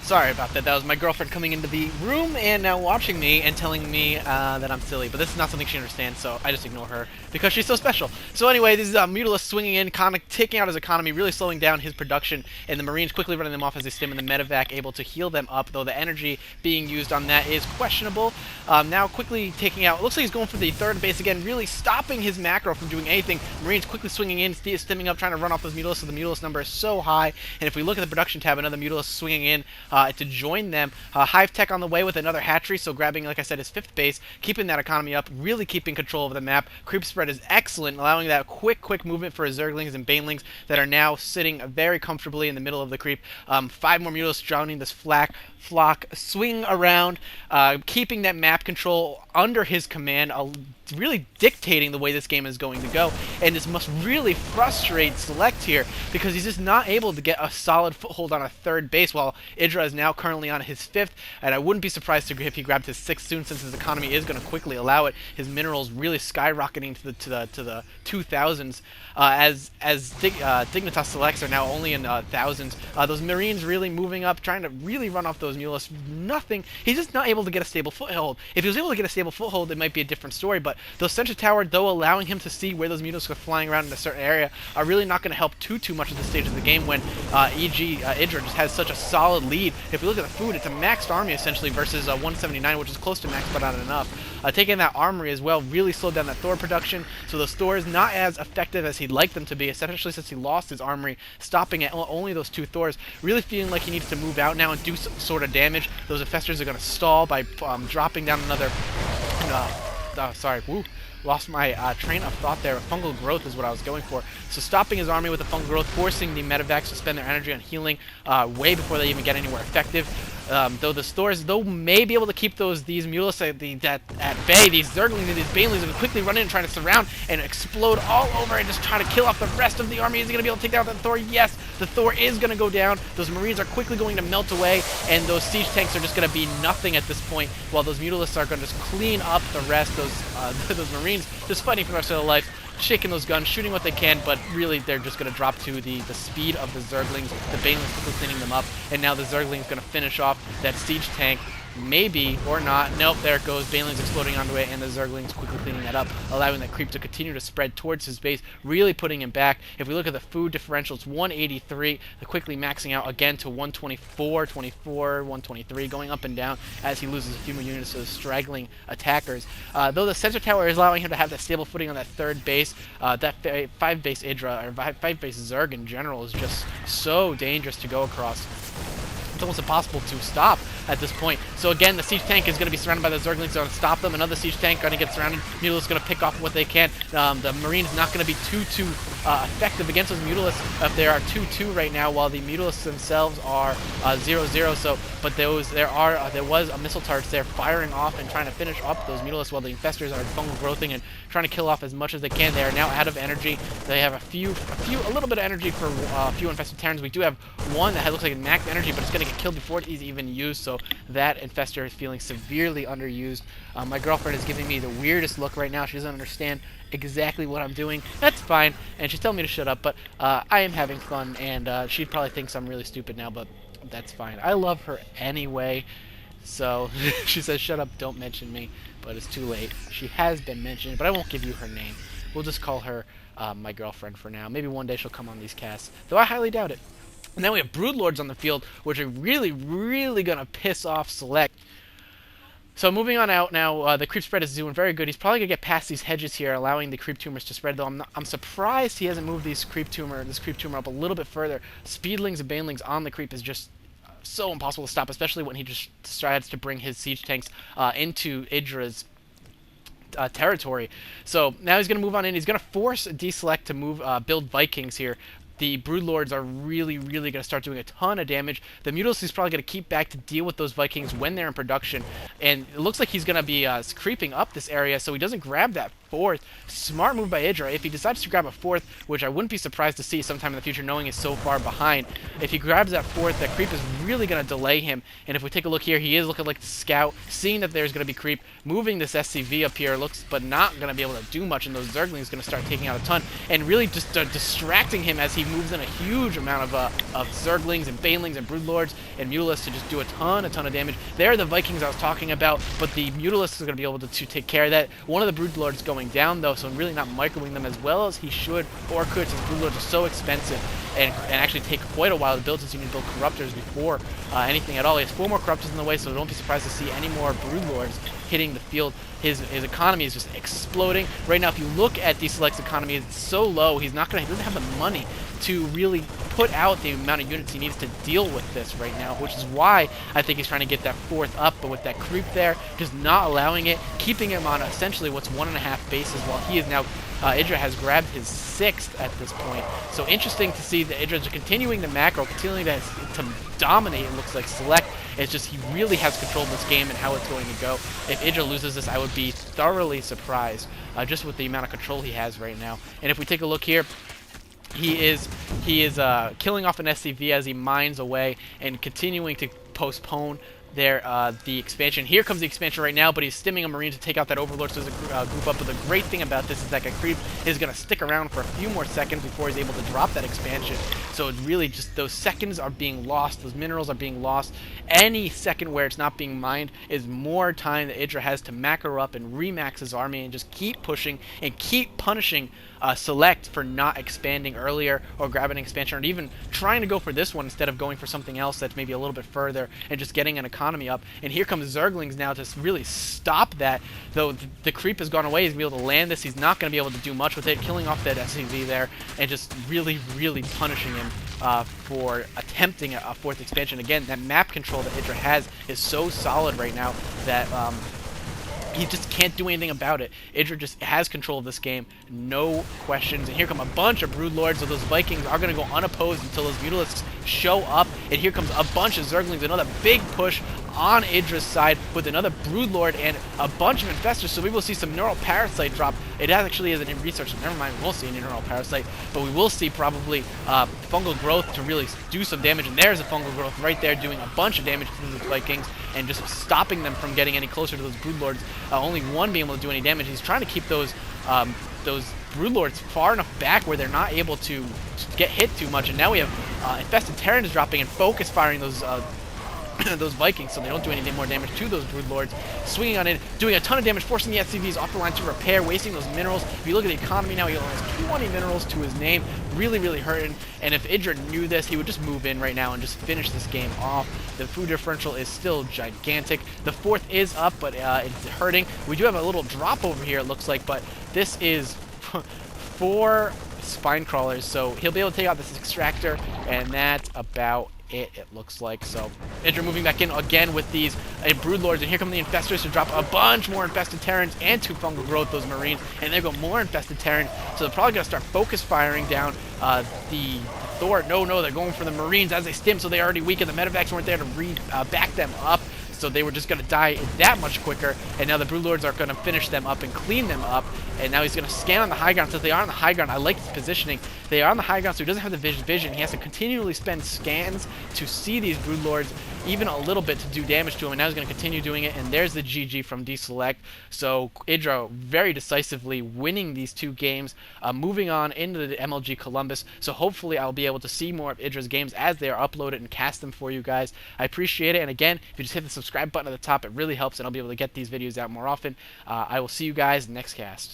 Sorry about that. That was my girlfriend coming into the room and now watching me and telling me that I'm silly. But this is not something she understands, so I just ignore her because she's so special. So anyway, this is Mutalisk swinging in, kind of taking out his economy, really slowing down his production, and the Marines quickly running them off as they stim in the medevac, able to heal them up, though the energy being used on that is questionable. Now quickly taking out, it looks like he's going for the third base again, really stopping his macro from doing anything. Marines quickly swinging in, stimming up, trying to run off those Mutalisks, so the Mutalisk number is so high. And if we look at the production tab, another Mutalisk swinging in to join them. Hive Tech on the way with another hatchery, so grabbing, like I said, his fifth base, keeping that economy up, really keeping control of the map. Creep spread is excellent, allowing that quick movement for his Zerglings and Banelings that are now sitting very comfortably in the middle of the creep. 5 more Mutalisks drowning this flock, swing around, keeping that map control under his command, really dictating the way this game is going to go. And this must really frustrate dSeleCT here because he's just not able to get a solid foothold on a third base, while EGidra is now currently on his fifth, and I wouldn't be surprised if he grabbed his sixth soon, since his economy is going to quickly allow it. His minerals really skyrocketing to the 2000s, as Dignitas selects are now only in thousands. Those Marines really moving up, trying to really run off those Mulas. Nothing. He's just not able to get a stable foothold. If he was able to get a stable foothold, it might be a different story. But those Sentry Tower, though allowing him to see where those Mulas are flying around in a certain area, are really not going to help too much at this stage of the game when EGidra just has such a solid lead. If we look at the food, it's a maxed army essentially versus 179, which is close to max but not enough. Taking that armory as well really slowed down that Thor production, so those Thors not as effective as he'd like them to be, especially since he lost his armory, stopping at only those 2 Thors. Really feeling like he needs to move out now and do some sort of damage. Those Infestors are going to stall by dropping down another... Lost my train of thought there. Fungal growth is what I was going for. So stopping his army with the fungal growth, forcing the medevacs to spend their energy on healing way before they even get anywhere effective. Though the Thors, may be able to keep these Mutalisks at bay. These Zerglings and these Banelings are quickly running and trying to surround and explode all over and just try to kill off the rest of the army. Is he going to be able to take down that Thor? Yes, the Thor is going to go down. Those Marines are quickly going to melt away, and those siege tanks are just going to be nothing at this point, while those Mutalisks are going to just clean up the rest. Those Marines just fighting for the rest of their life, shaking those guns, shooting what they can, but really they're just going to drop to the speed of the Zerglings. The Banelings quickly cleaning them up, and now the Zerglings going to finish off that siege tank. Maybe, or not. Nope, there it goes. Banelings exploding onto it, and the Zerglings quickly cleaning that up, allowing that creep to continue to spread towards his base, really putting him back. If we look at the food differential, it's 183, quickly maxing out again to 124, 24, 123, going up and down as he loses a few more units to the straggling attackers. Though the Sensor Tower is allowing him to have that stable footing on that third base, that 5-base EGidra, or 5-base Zerg in general, is just so dangerous to go across. It's almost impossible to stop at this point. So again, the siege tank is going to be surrounded by the Zerglings, going to stop them. Another siege tank going to get surrounded. Mutalisks going to pick off what they can. The Marines not going to be too effective against those Mutalisks if there are 2-2 right now, while the Mutalisks themselves are 0-0. So, but there was a missile target there firing off and trying to finish up those Mutalisks, while the Infestors are fungal growthing and trying to kill off as much as they can. They are now out of energy. They have a little bit of energy for a few infested Terrans. We do have one that looks like max energy, but it's going to get killed before it is even used, so that Infestor is feeling severely underused. My girlfriend is giving me the weirdest look right now. She doesn't understand exactly what I'm doing. That's fine, and she's telling me to shut up, but I am having fun, and she probably thinks I'm really stupid now, but that's fine. I love her anyway, so she says, shut up, don't mention me, but it's too late. She has been mentioned, but I won't give you her name. We'll just call her my girlfriend for now. Maybe one day she'll come on these casts, though I highly doubt it. And then we have Broodlords on the field, which are really going to piss off dSeleCT. So moving on out now, the creep spread is doing very good. He's probably going to get past these hedges here, allowing the creep tumors to spread, though I'm surprised he hasn't moved this creep tumor up a little bit further. Speedlings and Banelings on the creep is just so impossible to stop, especially when he just decides to bring his siege tanks into EGidra's territory. So now he's going to move on in. He's going to force dSeleCT to build Vikings here. The Broodlords are really going to start doing a ton of damage. The Mutalisk is probably going to keep back to deal with those Vikings when they're in production. And it looks like he's going to be creeping up this area, so he doesn't grab that fourth. Smart move by EGidra. If he decides to grab a fourth, which I wouldn't be surprised to see sometime in the future, knowing he's so far behind, if he grabs that fourth, that creep is really going to delay him. And if we take a look here, he is looking like the scout, seeing that there's going to be creep, moving this SCV up here, looks, but not going to be able to do much, and those Zerglings going to start taking out a ton, and really just distracting him as he moves in a huge amount of Zerglings and Banelings and Broodlords and Mutalisks to just do a ton of damage. They're the Vikings I was talking about, but the Mutalisks are going to be able to take care of that. One of the Broodlords going down, though, so I'm really not microwing them as well as he should or could, since Broodlords are so expensive and actually take quite a while to build, since you need to build Corruptors before anything at all. He has 4 more Corruptors in the way, so don't be surprised to see any more Broodlords hitting the field. His economy is just exploding right now. If you look at dSeleCT's economy, it's so low. He doesn't have the money to really put out the amount of units he needs to deal with this right now, which is why I think he's trying to get that fourth up. But with that creep there, just not allowing it, keeping him on essentially what's 1.5 bases, while he is now EGidra has grabbed his 6th at this point. So interesting to see that EGidra is continuing to macro, continuing to dominate, it looks like Select. It's just he really has control of this game and how it's going to go. If EGidra loses this, I would be thoroughly surprised, just with the amount of control he has right now. And if we take a look here, he is killing off an SCV as he mines away and continuing to postpone the expansion. Here comes the expansion right now, but he's stimming a Marine to take out that Overlord, so there's a group up. But the great thing about this is that creep is going to stick around for a few more seconds before he's able to drop that expansion. So it really just, those seconds are being lost, those minerals are being lost. Any second where it's not being mined is more time that EGidra has to macro up and remax his army and just keep pushing and keep punishing Select for not expanding earlier or grabbing an expansion, or even trying to go for this one instead of going for something else that's maybe a little bit further and just getting an economy up. And here comes Zerglings now to really stop that. Though the creep has gone away, he's going to be able to land this. He's not going to be able to do much with it, killing off that SCV there and just really punishing him for attempting a fourth expansion. Again, that map control that EGidra has is so solid right now that he just can't do anything about it. EGidra just has control of this game, no questions. And here come a bunch of Broodlords, so those Vikings are going to go unopposed until those Mutalisks show up. And here comes a bunch of Zerglings, another big push on EGidra's side with another Broodlord and a bunch of Infestors, so we will see some Neural Parasite drop. It actually isn't in research, so never mind, we won't see any Neural Parasite, but we will see probably Fungal Growth to really do some damage, and there's a Fungal Growth right there doing a bunch of damage to those Vikings and just stopping them from getting any closer to those Broodlords. Only one being able to do any damage. He's trying to keep those Broodlords far enough back where they're not able to get hit too much, and now we have Infested Terrans dropping and focus firing those those Vikings, so they don't do any more damage to those Broodlords. Swinging on in, doing a ton of damage, forcing the SCVs off the line to repair, wasting those minerals. If you look at the economy now, he only has 20 minerals to his name. Really hurting. And if EGidra knew this, he would just move in right now and just finish this game off. The food differential is still gigantic. The fourth is up, but it's hurting. We do have a little drop over here, it looks like, but this is 4 spine crawlers, so he'll be able to take out this extractor, and that's about it looks like. So EGidra moving back in again with these Broodlords, and here come the Infestors to drop a bunch more Infested Terrans and 2 Fungal Growth, those Marines, and there go more Infested Terrans, so they're probably going to start focus firing down the Thor. No, they're going for the Marines as they stim, so they're already weak, and the Medivacs weren't there to back them up. So they were just going to die that much quicker, and now the Broodlords are going to finish them up and clean them up, and now he's going to scan on the high ground. Since they are on the high ground, I like his positioning. They are on the high ground, so he doesn't have the vision. He has to continually spend scans to see these Broodlords even a little bit to do damage to him, and now he's going to continue doing it, and there's the GG from dSeleCT. So EGidra very decisively winning these 2 games, moving on into the MLG Columbus. So hopefully I'll be able to see more of EGidra's games as they are uploaded and cast them for you guys. I appreciate it, and again, if you just hit the subscribe button at the top, it really helps, and I'll be able to get these videos out more often. I will see you guys next cast.